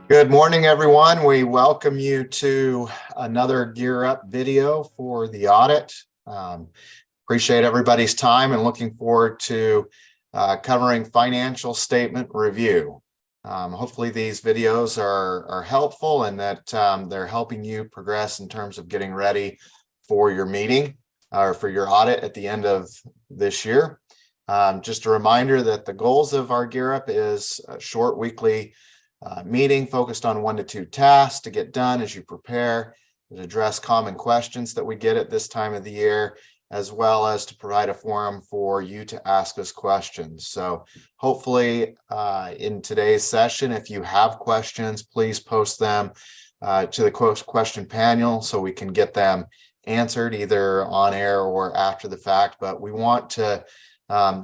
Good morning, everyone. We welcome you to another Gear Up video for the audit. Appreciate everybody's time and looking forward to covering financial statement review. Hopefully these videos are helpful and that they're helping you progress in terms of getting ready for your meeting or for your audit at the end of this year. Just a reminder that the goals of our Gear Up is a short weekly meeting focused on 1 to 2 tasks to get done as you prepare, to address common questions that we get at this time of the year, as well as to provide a forum for you to ask us questions. So hopefully in today's session, if you have questions, please post them to the question panel so we can get them answered either on air or after the fact. But we want to,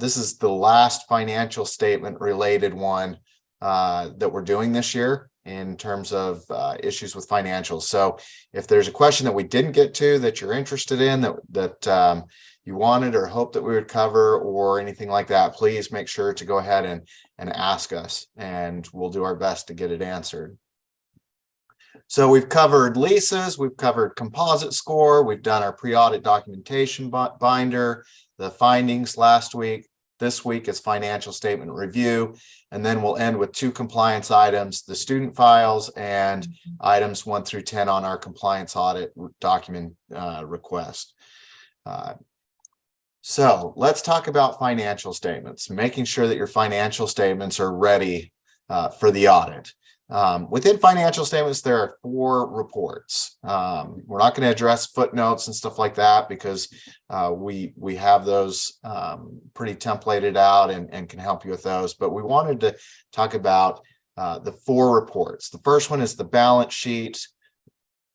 this is the last financial statement related one that we're doing this year in terms of issues with financials. So if there's a question that we didn't get to that you're interested in, that you wanted or hoped that we would cover or anything like that, please make sure to go ahead and ask us, and we'll do our best to get it answered. So we've covered leases, we've covered composite score, we've done our pre-audit documentation binder, the findings last week. This week is financial statement review, and then we'll end with 2 compliance items, the student files and items 1 through 10 on our compliance audit document request. So let's talk about financial statements, making sure that your financial statements are ready for the audit. Within financial statements, there are 4 reports. We're not going to address footnotes and stuff like that because we have those pretty templated out and can help you with those. But we wanted to talk about the 4 reports. The first one is the balance sheet,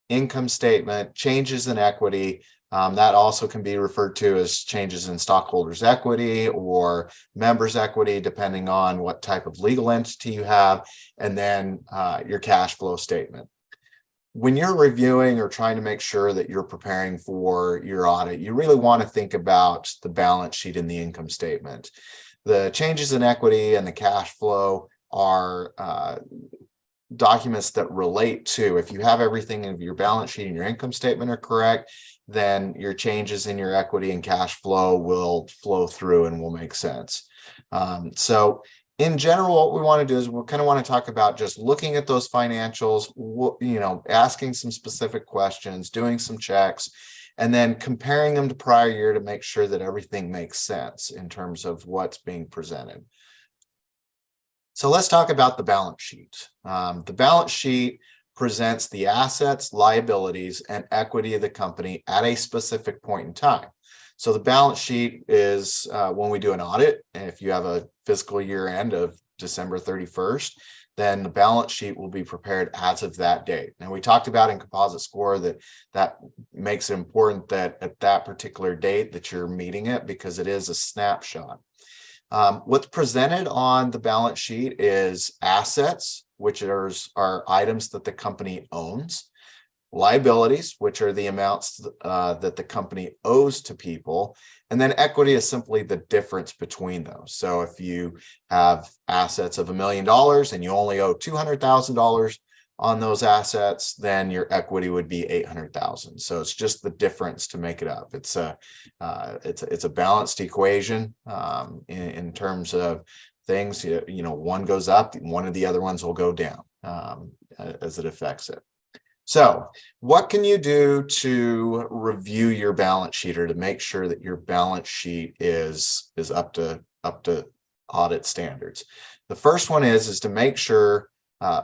income statement, changes in equity. That also can be referred to as changes in stockholders' equity or members' equity, depending on what type of legal entity you have, and then your cash flow statement. When you're reviewing or trying to make sure that you're preparing for your audit, you really want to think about the balance sheet and the income statement. The changes in equity and the cash flow are documents that relate to, if you have everything in your balance sheet and your income statement are correct, then your changes in your equity and cash flow will flow through and will make sense. So in general, what we want to do is we kind of want to talk about just looking at those financials, asking some specific questions, doing some checks, and then comparing them to prior year to make sure that everything makes sense in terms of what's being presented. So let's talk about the balance sheet. The balance sheet presents the assets, liabilities, and equity of the company at a specific point in time. So the balance sheet is when we do an audit, and if you have a fiscal year end of December 31st, then the balance sheet will be prepared as of that date. And we talked about in composite score that makes it important that at that particular date that you're meeting it because it is a snapshot. What's presented on the balance sheet is assets, which are items that the company owns, liabilities, which are the amounts that the company owes to people, and then equity is simply the difference between those. So if you have assets of $1 million and you only owe $200,000 on those assets, then your equity would be $800,000. So it's just the difference to make it up. It's a balanced equation in terms of things. One goes up, one of the other ones will go down as it affects it. So what can you do to review your balance sheet or to make sure that your balance sheet is up to audit standards? The first one is to make sure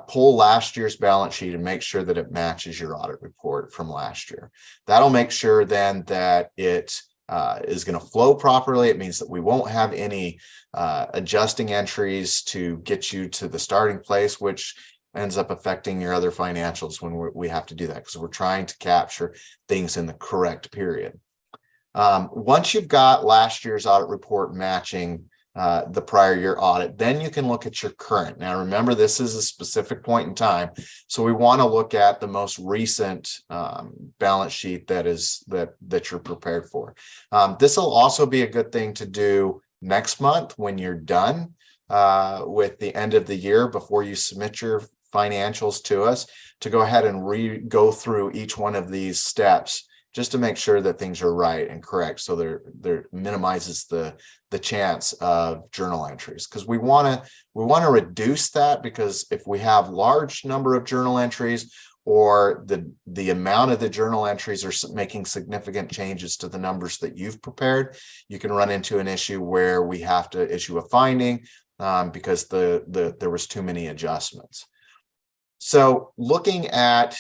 pull last year's balance sheet and make sure that it matches your audit report from last year. That'll make sure then that it is going to flow properly. It means that we won't have any adjusting entries to get you to the starting place, which ends up affecting your other financials when we have to do that because we're trying to capture things in the correct period. Once you've got last year's audit report matching the prior year audit, then you can look at your current. Now, remember, this is a specific point in time, so we want to look at the most recent balance sheet that you're prepared for. This will also be a good thing to do next month when you're done with the end of the year before you submit your financials to us to go ahead and go through each one of these steps just to make sure that things are right and correct. So there minimizes the chance of journal entries, because we want to reduce that, because if we have large number of journal entries, or the amount of the journal entries are making significant changes to the numbers that you've prepared, you can run into an issue where we have to issue a finding because there was too many adjustments. So looking at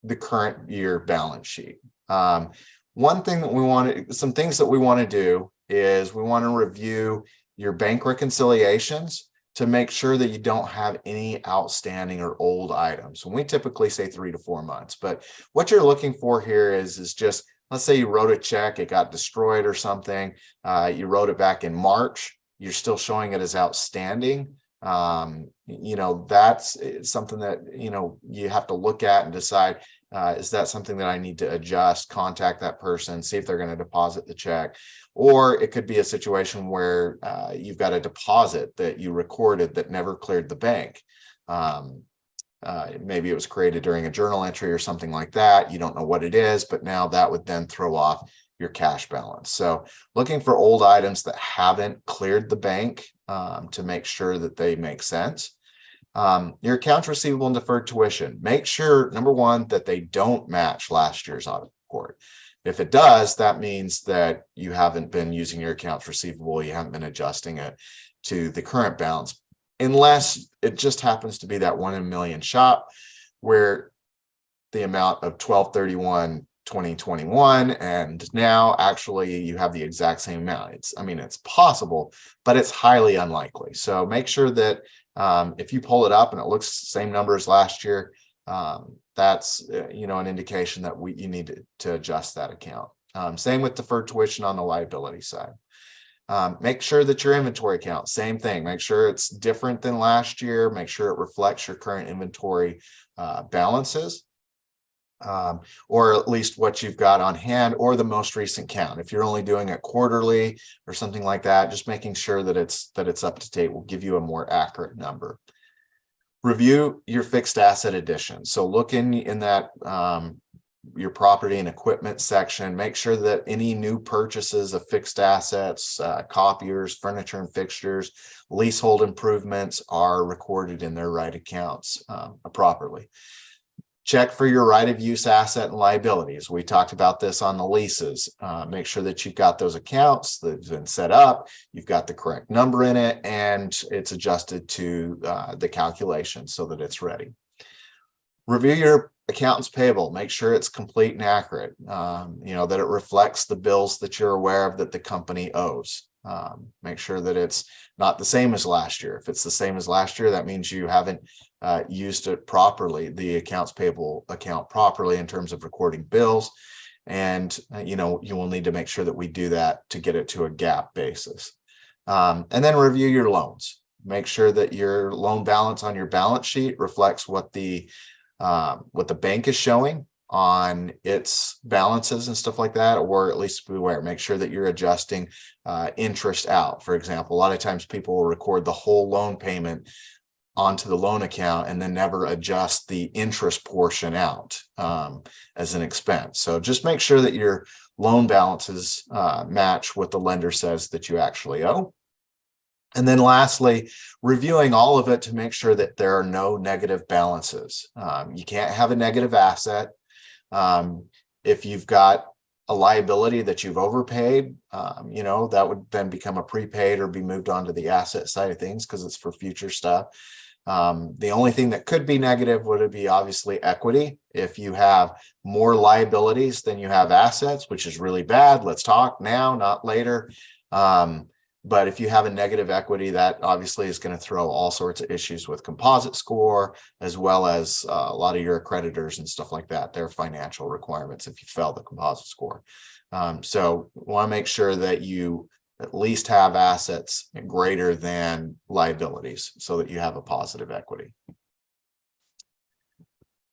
the current year balance sheet, one thing that some things that we want to do is we want to review your bank reconciliations to make sure that you don't have any outstanding or old items. And we typically say 3 to 4 months, but what you're looking for here is just, let's say you wrote a check, it got destroyed or something, you wrote it back in March, you're still showing it as outstanding. That's something that, you have to look at and decide, is that something that I need to adjust, contact that person, see if they're going to deposit the check. Or it could be a situation where you've got a deposit that you recorded that never cleared the bank. Maybe it was created during a journal entry or something like that. You don't know what it is, but now that would then throw off your cash balance. So looking for old items that haven't cleared the bank to make sure that they make sense. Your accounts receivable and deferred tuition. Make sure, number one, that they don't match last year's audit report. If it does, that means that you haven't been using your accounts receivable, you haven't been adjusting it to the current balance, unless it just happens to be that 1 in a million shot where the amount of 12/31/2021 and now actually you have the exact same amount. It's possible, but it's highly unlikely. So make sure that if you pull it up and it looks the same number as last year, that's an indication that you need to adjust that account. Same with deferred tuition on the liability side. Make sure that your inventory account, same thing. Make sure it's different than last year. Make sure it reflects your current inventory balances, or at least what you've got on hand, or the most recent count. If you're only doing it quarterly or something like that, just making sure that it's up to date will give you a more accurate number. Review your fixed asset additions. So look in that your property and equipment section. Make sure that any new purchases of fixed assets, copiers, furniture and fixtures, leasehold improvements are recorded in their right accounts properly. Check for your right of use asset and liabilities. We talked about this on the leases. Make sure that you've got those accounts that have been set up, you've got the correct number in it, and it's adjusted to the calculation so that it's ready. Review your accountants payable. Make sure it's complete and accurate, that it reflects the bills that you're aware of that the company owes. Make sure that it's not the same as last year. If it's the same as last year, that means you haven't used it properly, the accounts payable account properly in terms of recording bills. And, you will need to make sure that we do that to get it to a GAAP basis. And then review your loans. Make sure that your loan balance on your balance sheet reflects what the bank is showing on its balances and stuff like that, or at least be aware. Make sure that you're adjusting interest out. For example, a lot of times people will record the whole loan payment onto the loan account and then never adjust the interest portion out as an expense. So just make sure that your loan balances match what the lender says that you actually owe. And then lastly, reviewing all of it to make sure that there are no negative balances. You can't have a negative asset. If you've got a liability that you've overpaid, that would then become a prepaid or be moved on to the asset side of things because it's for future stuff. The only thing that could be negative would be obviously equity. If you have more liabilities than you have assets, which is really bad, let's talk now, not later. But if you have a negative equity, that obviously is going to throw all sorts of issues with composite score, as well as a lot of your accreditors and stuff like that, their financial requirements if you fail the composite score. So want to make sure that you at least have assets greater than liabilities so that you have a positive equity.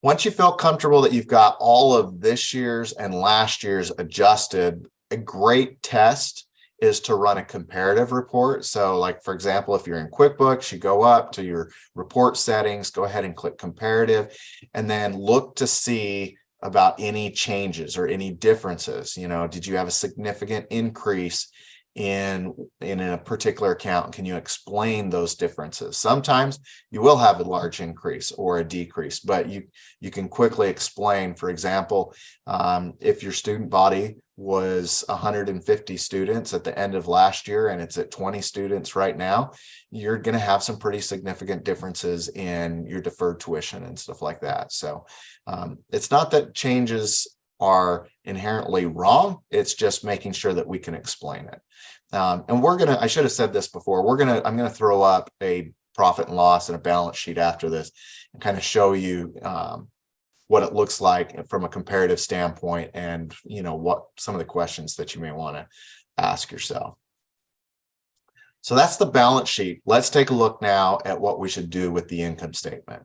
Once you feel comfortable that you've got all of this year's and last year's adjusted, a great test is to run a comparative report. So like, for example, if you're in QuickBooks, you go up to your report settings, go ahead and click comparative, and then look to see about any changes or any differences. Did you have a significant increase in a particular account? Can you explain those differences? Sometimes you will have a large increase or a decrease, but you can quickly explain. For example, if your student body was 150 students at the end of last year and it's at 20 students right now, you're going to have some pretty significant differences in your deferred tuition and stuff like that. So it's not that changes are inherently wrong. It's just making sure that we can explain it. And I should have said this before, I'm going to throw up a profit and loss and a balance sheet after this and kind of show you what it looks like from a comparative standpoint, and what some of the questions that you may want to ask yourself. So that's the balance sheet. Let's take a look now at what we should do with the income statement.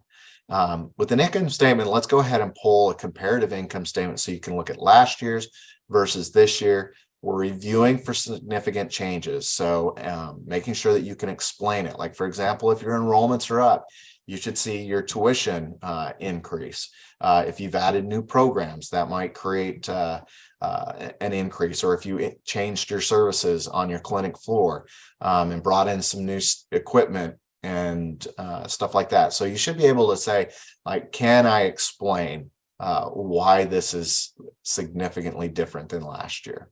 With an income statement, let's go ahead and pull a comparative income statement so you can look at last year's versus this year. We're reviewing for significant changes. So making sure that you can explain it. Like, for example, if your enrollments are up, you should see your tuition increase. If you've added new programs, that might create an increase. Or if you changed your services on your clinic floor and brought in some new equipment and stuff like that. So you should be able to say, like, can I explain why this is significantly different than last year?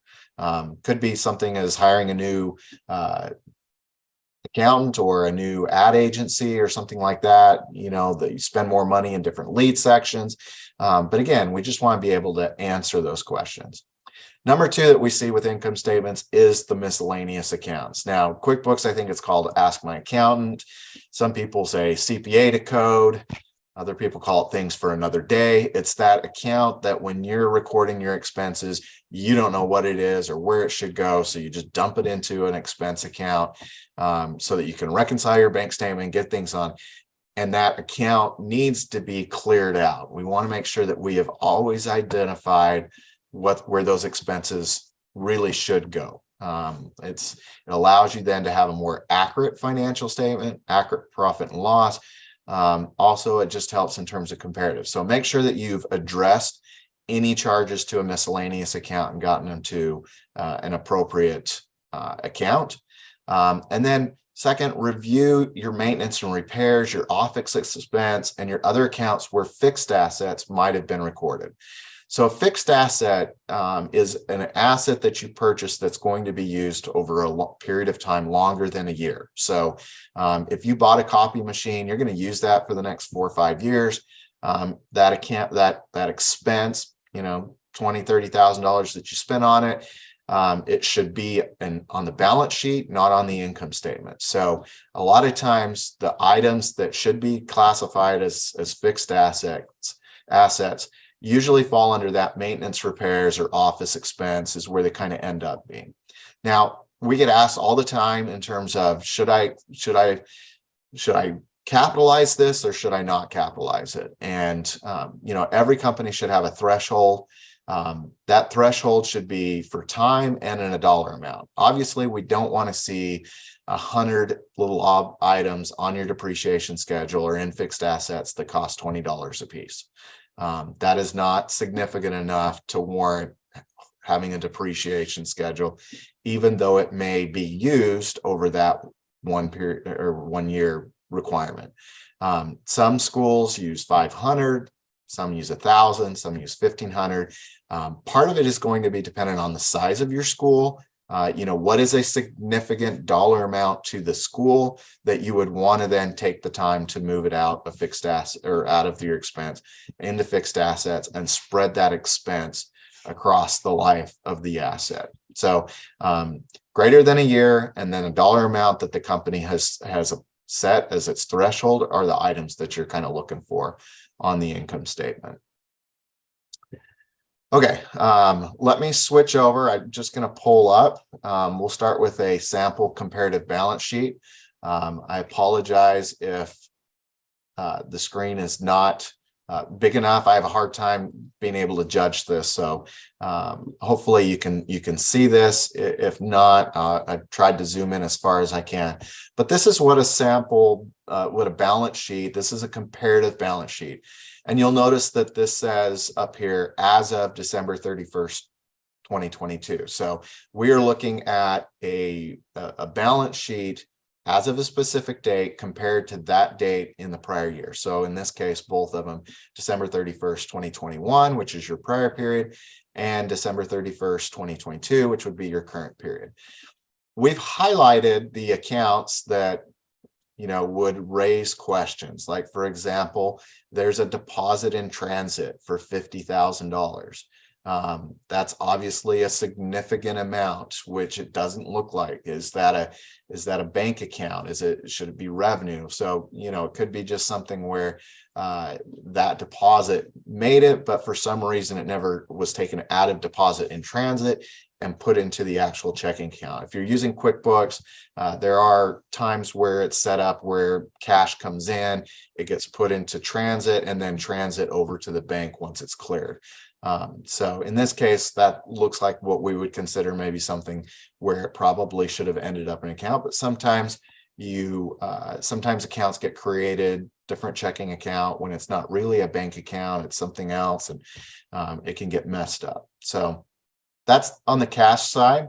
Could be something as hiring a new accountant or a new ad agency or something like that, that you spend more money in different lead sections. But again, we just want to be able to answer those questions. Number two that we see with income statements is the miscellaneous accounts. Now, QuickBooks, I think it's called Ask My Accountant. Some people say CPA to code. Other people call it things for another day. It's that account that when you're recording your expenses, you don't know what it is or where it should go. So you just dump it into an expense account so that you can reconcile your bank statement and get things on. And that account needs to be cleared out. We want to make sure that we have always identified where those expenses really should go. It allows you then to have a more accurate financial statement, accurate profit and loss. Also, it just helps in terms of comparative. So make sure that you've addressed any charges to a miscellaneous account and gotten them to an appropriate account. And then second, review your maintenance and repairs, your office expense, and your other accounts where fixed assets might have been recorded. So a fixed asset is an asset that you purchase that's going to be used over a period of time longer than a year. So if you bought a copy machine, you're going to use that for the next 4 or 5 years. That account, that expense, $20,000-$30,000 that you spent on it, it should be on the balance sheet, not on the income statement. So a lot of times the items that should be classified as fixed assets usually fall under that maintenance, repairs, or office expense is where they kind of end up being. Now, we get asked all the time in terms of should I capitalize this or should I not capitalize it? And every company should have a threshold. That threshold should be for time and in a dollar amount. Obviously, we don't want to see 100 little items on your depreciation schedule or in fixed assets that cost $20 a piece. That is not significant enough to warrant having a depreciation schedule, even though it may be used over that 1 period or 1 year requirement. Some schools use 500, some use 1,000, some use 1,500. Part of it is going to be dependent on the size of your school. What is a significant dollar amount to the school that you would want to then take the time to move it out of fixed asset or out of your expense into fixed assets and spread that expense across the life of the asset. So greater than a year, and then a dollar amount that the company has set as its threshold are the items that you're kind of looking for on the income statement. Okay, let me switch over. I'm just going to pull up. We'll start with a sample comparative balance sheet. I apologize if the screen is not big enough. I have a hard time being able to judge this. So hopefully you can see this. If not, I've tried to zoom in as far as I can. But this is what a sample, what a balance sheet, this is a comparative balance sheet. And you'll notice that this says up here, as of December 31st, 2022. So we are looking at a balance sheet as of a specific date compared to that date in the prior year. So in this case, both of them, December 31st, 2021, which is your prior period, and December 31st, 2022, which would be your current period. We've highlighted the accounts that would raise questions. Like, for example, there's a deposit in transit for $50,000. That's obviously a significant amount, which it doesn't look like. Is that a bank account? Should it be revenue? So, it could be just something where that deposit made it, but for some reason it never was taken out of deposit in transit and put into the actual checking account. If you're using QuickBooks, there are times where it's set up where cash comes in, it gets put into transit, and then transit over to the bank once it's cleared. So in this case, that looks like what we would consider maybe something where it probably should have ended up in an account, but sometimes sometimes accounts get created, different checking account, when it's not really a bank account, it's something else, and it can get messed up. So that's on the cash side.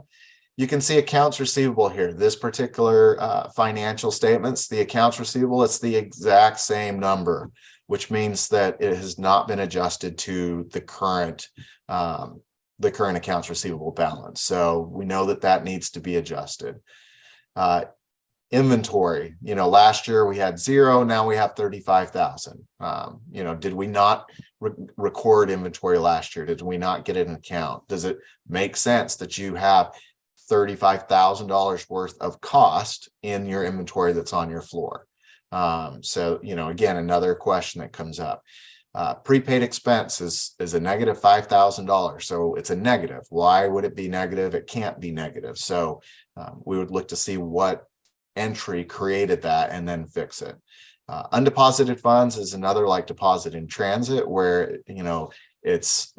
You can see accounts receivable here. This particular financial statements, the accounts receivable, it's the exact same number, which means that it has not been adjusted to the current accounts receivable balance. So we know that needs to be adjusted. Inventory, last year we had 0, now we have 35,000. Did we not record inventory last year? Did we not get an account? Does it make sense that you have $35,000 worth of cost in your inventory that's on your floor? So, again, another question that comes up. Prepaid expense is a negative $5,000. So it's a negative. Why would it be negative? It can't be negative. So we would look to see what entry created that and then fix it. Undeposited funds is another, like deposit in transit, where it's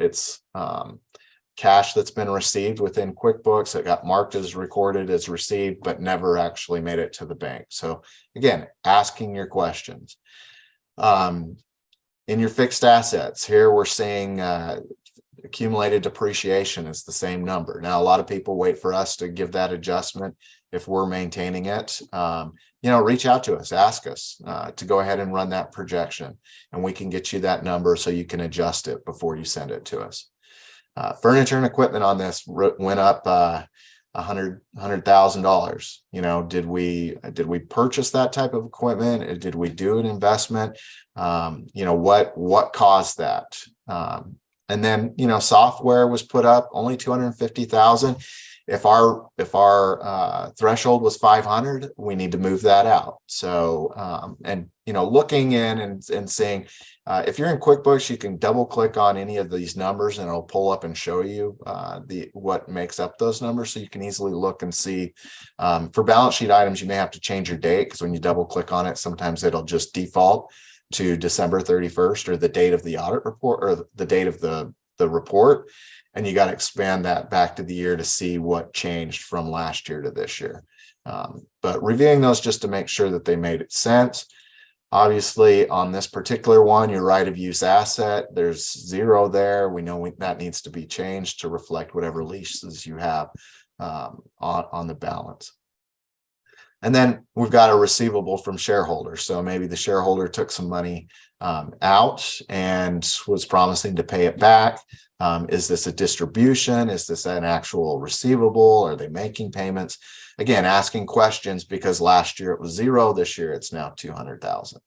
cash that's been received within QuickBooks. It got marked as recorded as received, but never actually made it to the bank. So again, asking your questions. In your fixed assets, here we're seeing accumulated depreciation is the same number. Now, a lot of people wait for us to give that adjustment if we're maintaining it. Reach out to us, ask us to go ahead and run that projection, and we can get you that number so you can adjust it before you send it to us. Furniture and equipment on this went up $100,000. Did we purchase that type of equipment? Did we do an investment? What caused that? And then software was put up only 250,000. If our threshold was 500, we need to move that out. So looking in and saying, if you're in QuickBooks, you can double click on any of these numbers and it'll pull up and show you what makes up those numbers. So you can easily look and see. For balance sheet items, you may have to change your date, because when you double click on it, sometimes it'll just default to December 31st or the date of the audit report, or the date of the report. And you got to expand that back to the year to see what changed from last year to this year. But reviewing those just to make sure that they made sense. Obviously, on this particular one, your right of use asset, there's 0 there. We know that needs to be changed to reflect whatever leases you have on the balance. And then we've got a receivable from shareholders. So maybe the shareholder took some money out and was promising to pay it back. Is this a distribution? Is this an actual receivable? Are they making payments? Again, asking questions, because last year it was 0. This year it's now 200,000.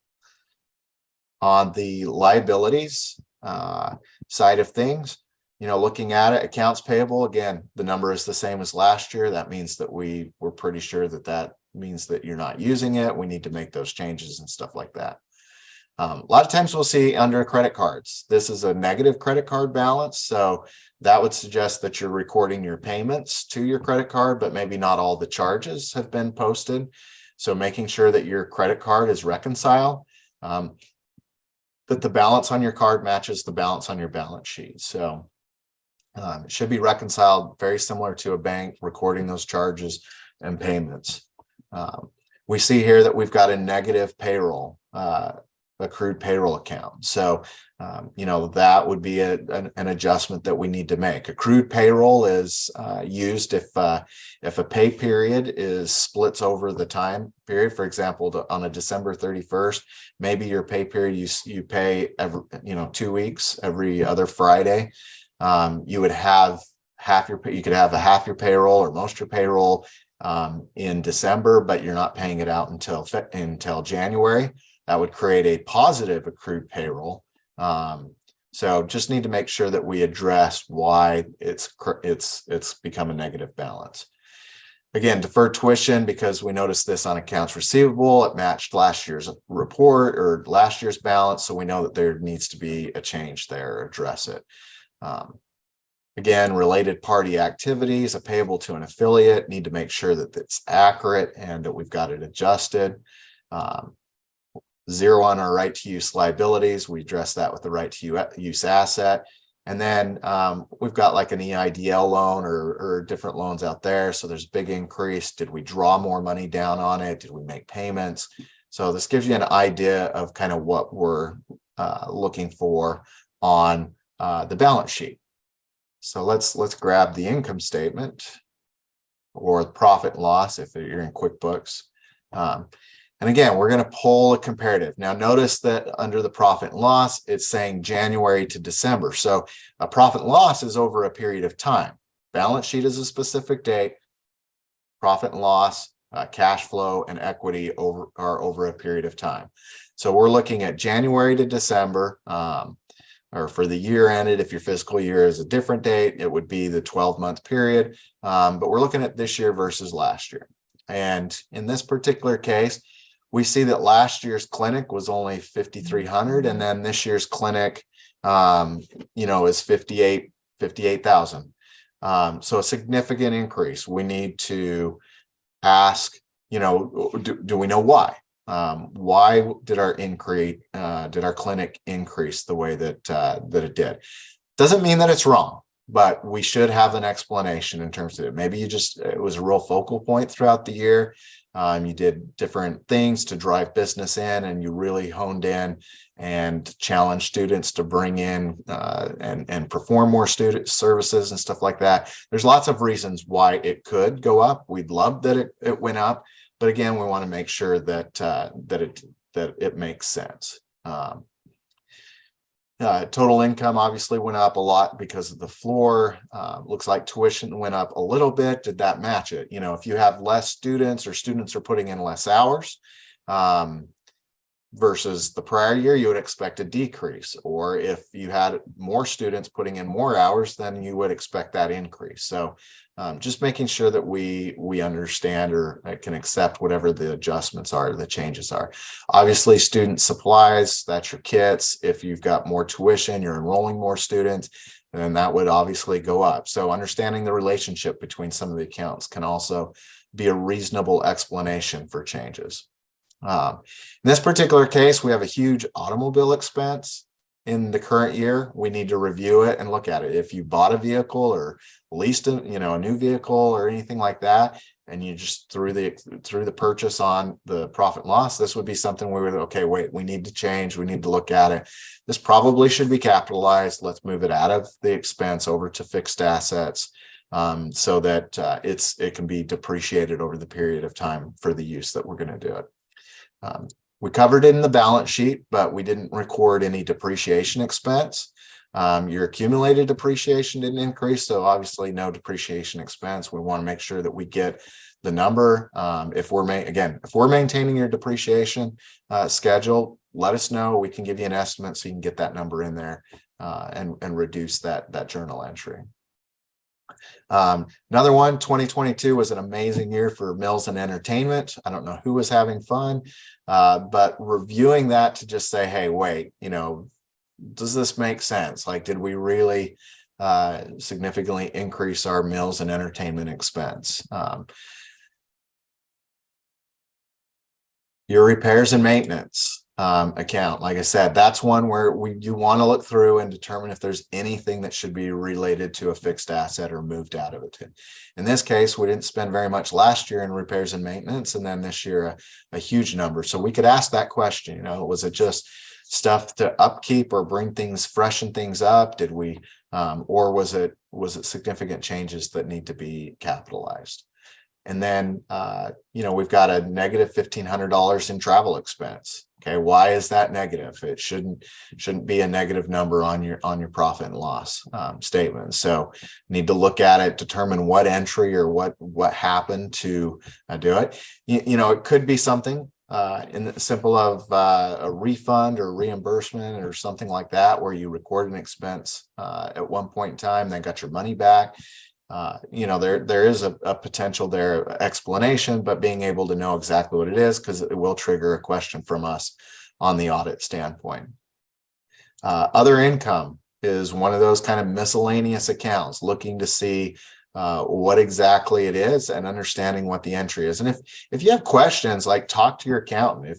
On the liabilities side of things, looking at it, accounts payable, again, the number is the same as last year. That means that we're pretty sure that means that you're not using it. We need to make those changes and stuff like that. A lot of times we'll see under credit cards, this is a negative credit card balance. So that would suggest that you're recording your payments to your credit card, but maybe not all the charges have been posted. So making sure that your credit card is reconciled. that the balance on your card matches the balance on your balance sheet. So it should be reconciled very similar to a bank, recording those charges and payments. We see here that we've got a negative payroll, accrued payroll account. So, that would be an adjustment that we need to make. Accrued payroll is used if a pay period splits over the time period. For example, on a December 31st, maybe your pay period you pay every 2 weeks, every other Friday. You would have you could have a half your payroll or most of your payroll in December, but you're not paying it out until January. That would create a positive accrued payroll. So just need to make sure that we address why it's become a negative balance. Again, deferred tuition, because we noticed this on accounts receivable, it matched last year's report or last year's balance. So we know that there needs to be a change there, address it. Again, related party activities, a payable to an affiliate, need to make sure that it's accurate and that we've got it adjusted. Zero on our right to use liabilities. We address that with the right to use asset. And then we've got like an EIDL loan or different loans out there. So there's a big increase. Did we draw more money down on it? Did we make payments? So this gives you an idea of kind of what we're looking for on the balance sheet. So let's grab the income statement or profit and loss if you're in QuickBooks. And again, we're going to pull a comparative. Now notice that under the profit and loss, it's saying January to December. So a profit and loss is over a period of time. Balance sheet is a specific date. Profit and loss, cash flow, and equity are over a period of time. So we're looking at January to December, or for the year ended. If your fiscal year is a different date, it would be the 12-month period. But we're looking at this year versus last year. And in this particular case, we see that last year's clinic was only 5,300, and then this year's clinic, is 58,000. So a significant increase. We need to ask, do we know why? Why did our clinic increase the way that it did? Doesn't mean that it's wrong, but we should have an explanation in terms of it. Maybe it was a real focal point throughout the year. You did different things to drive business in, and you really honed in and challenged students to bring in and perform more student services and stuff like that. There's lots of reasons why it could go up. We'd love that it went up, but again, we want to make sure that it makes sense. Total income obviously went up a lot because of the floor. Looks like tuition went up a little bit. Did that match it? If you have less students or students are putting in less hours versus the prior year, you would expect a decrease. Or if you had more students putting in more hours, then you would expect that increase. So just making sure that we understand or can accept whatever the adjustments are, the changes are. Obviously, student supplies, that's your kits. If you've got more tuition, you're enrolling more students, then that would obviously go up. So understanding the relationship between some of the accounts can also be a reasonable explanation for changes. In this particular case, we have a huge automobile expense in the current year. We need to review it and look at it. If you bought a vehicle or leased a new vehicle or anything like that, and you just threw the purchase on the profit and loss, this would be something we would, we need to change. We need to look at it. This probably should be capitalized. Let's move it out of the expense over to fixed assets, so that it can be depreciated over the period of time for the use that we're going to do it. We covered it in the balance sheet, but we didn't record any depreciation expense. Your accumulated depreciation didn't increase, so obviously no depreciation expense. We want to make sure that we get the number. If we're maintaining your depreciation schedule, let us know. We can give you an estimate so you can get that number in there and reduce that journal entry. Another one, 2022 was an amazing year for meals and entertainment. I don't know who was having fun, but reviewing that to just say, hey, wait, does this make sense? Like, did we really significantly increase our meals and entertainment expense? Your repairs and maintenance. account. Like I said, that's one where you want to look through and determine if there's anything that should be related to a fixed asset or moved out of it. In this case, we didn't spend very much last year in repairs and maintenance, and then this year a huge number. So we could ask that question, was it just stuff to upkeep or bring things, freshen things up? Did we, or was it significant changes that need to be capitalized? And then, we've got a negative $1,500 in travel expense. Okay, why is that negative? It shouldn't be a negative number on your profit and loss statement. So need to look at it, determine what entry or what happened to do it. It could be something in the simple of a refund or reimbursement or something like that, where you record an expense at one point in time, then got your money back. There is a potential there explanation, but being able to know exactly what it is, because it will trigger a question from us on the audit standpoint. Other income is one of those kind of miscellaneous accounts, looking to see what exactly it is and understanding what the entry is. And if you have questions, like, talk to your accountant.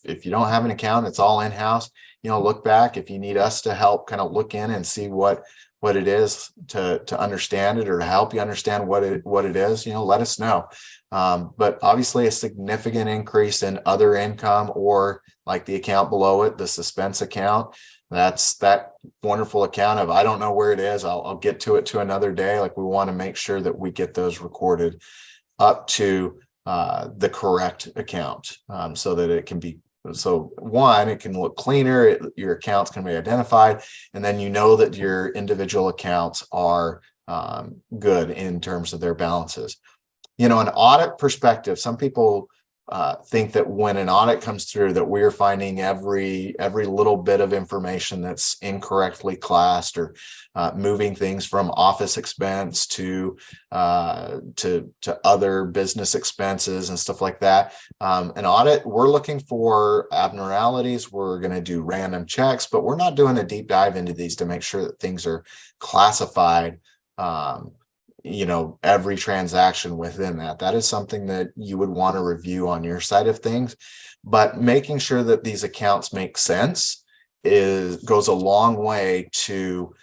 If you don't have an accountant, it's all in-house. Look back. If you need us to help kind of look in and see what it is to understand it, or to help you understand what it is, let us know. But obviously a significant increase in other income, or like the account below it, the suspense account. That's that wonderful account of, I don't know where it is. I'll get to it to another day. Like, we want to make sure that we get those recorded up to the correct account, so that it can be, so one, it can look cleaner, your accounts can be identified, and then that your individual accounts are good in terms of their balances. An audit perspective, some people think that when an audit comes through, that we're finding every little bit of information that's incorrectly classed, or moving things from office expense to other business expenses and stuff like that. An audit, we're looking for abnormalities. We're going to do random checks, but we're not doing a deep dive into these to make sure that things are classified. Every transaction within that is something that you would want to review on your side of things. But making sure that these accounts make sense goes a long way to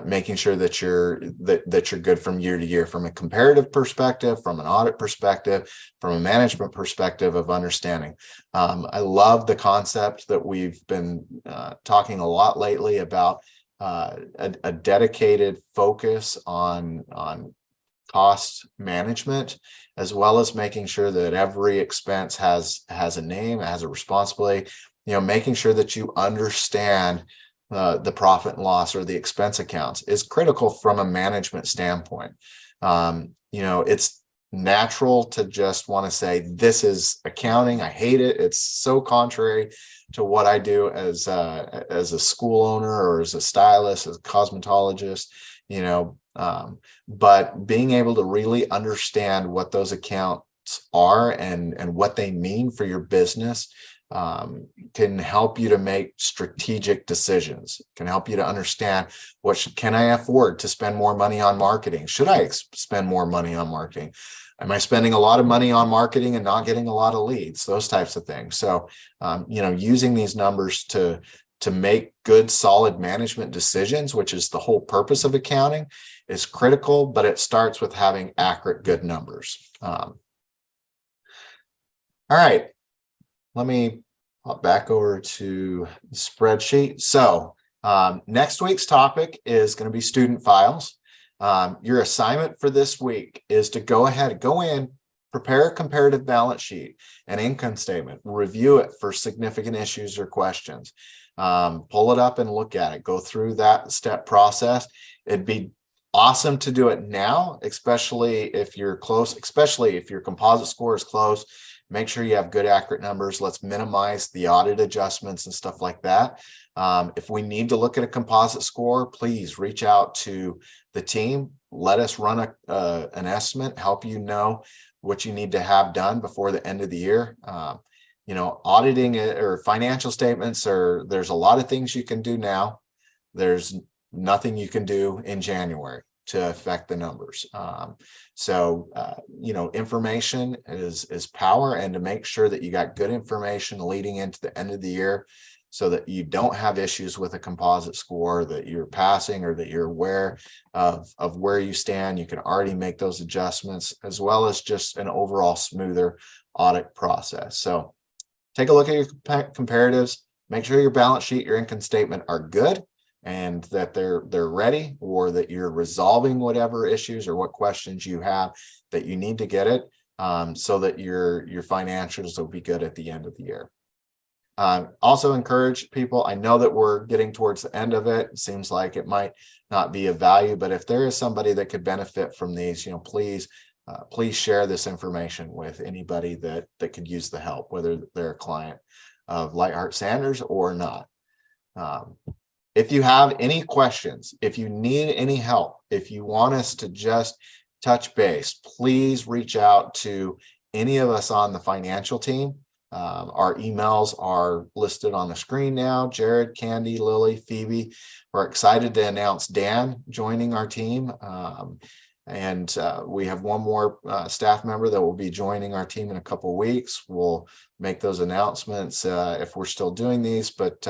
making sure that you're good from year to year, from a comparative perspective, from an audit perspective, from a management perspective of understanding. I love the concept that we've been talking a lot lately about, a dedicated focus on cost management, as well as making sure that every expense has a name, has a responsibility, making sure that you understand the profit and loss, or the expense accounts, is critical from a management standpoint. It's natural to just want to say, this is accounting, I hate it, it's so contrary to what I do as a school owner, or as a stylist, as a cosmetologist, but being able to really understand what those accounts are and what they mean for your business can help you to make strategic decisions, can help you to understand, can I afford to spend more money on marketing? Should I spend more money on marketing? Am I spending a lot of money on marketing and not getting a lot of leads? Those types of things. So, using these numbers to make good, solid management decisions, which is the whole purpose of accounting, is critical, but it starts with having accurate, good numbers. All right, let me hop back over to the spreadsheet. So next week's topic is going to be student files. Your assignment for this week is to go in, prepare a comparative balance sheet and income statement, review it for significant issues or questions. Pull it up and look at it, go through that step process. It'd be awesome to do it now, especially if you're close, especially if your composite score is close. Make sure you have good, accurate numbers. Let's minimize the audit adjustments and stuff like that. If we need to look at a composite score, please reach out to the team. Let us run an estimate, help you know what you need to have done before the end of the year. Auditing or financial statements, there's a lot of things you can do now. There's nothing you can do in January to affect the numbers. Information is power, and to make sure that you got good information leading into the end of the year so that you don't have issues with a composite score, that you're passing, or that you're aware of where you stand. You can already make those adjustments, as well as just an overall smoother audit process. So take a look at your comparatives, make sure your balance sheet, your income statement are good, and that they're ready, or that you're resolving whatever issues or what questions you have that you need to get it, so that your financials will be good at the end of the year. Also encourage people. I know that we're getting towards the end of it. It seems like it might not be of value, but if there is somebody that could benefit from these, please share this information with anybody that could use the help, whether they're a client of Lightheart Sanders or not. If you have any questions, if you need any help, if you want us to just touch base, please reach out to any of us on the financial team. Our emails are listed on the screen now. Jared, Candy, Lily, Phoebe. We're excited to announce Dan joining our team. And we have one more staff member that will be joining our team in a couple of weeks. We'll make those announcements if we're still doing these, but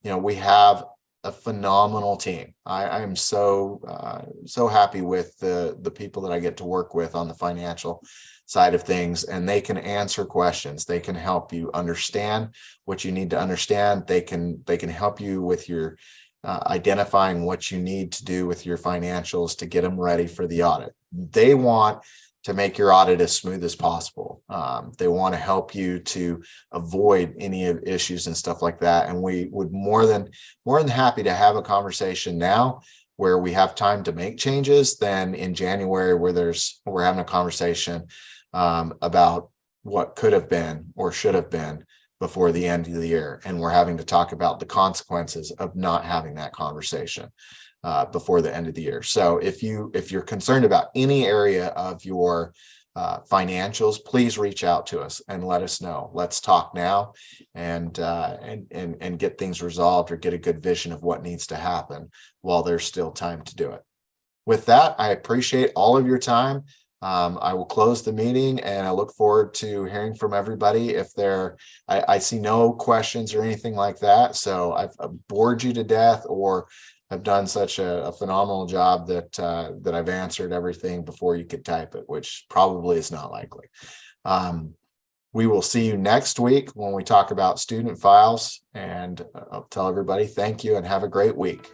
we have a phenomenal team. I am so happy with the people that I get to work with on the financial side of things, and they can answer questions. They can help you understand what you need to understand. They can help you with your identifying what you need to do with your financials to get them ready for the audit. They want to make your audit as smooth as possible. They want to help you to avoid any of issues and stuff like that. And we would more than happy to have a conversation now where we have time to make changes than in January where we're having a conversation about what could have been or should have been before the end of the year. And we're having to talk about the consequences of not having that conversation before the end of the year. So if you're concerned about any area of your financials, please reach out to us and let us know. Let's talk now and get things resolved, or get a good vision of what needs to happen while there's still time to do it. With that, I appreciate all of your time. I will close the meeting, and I look forward to hearing from everybody. If I see no questions or anything like that, so I've bored you to death, or have done such a phenomenal job that I've answered everything before you could type it, which probably is not likely. We will see you next week when we talk about student files, and I'll tell everybody thank you and have a great week.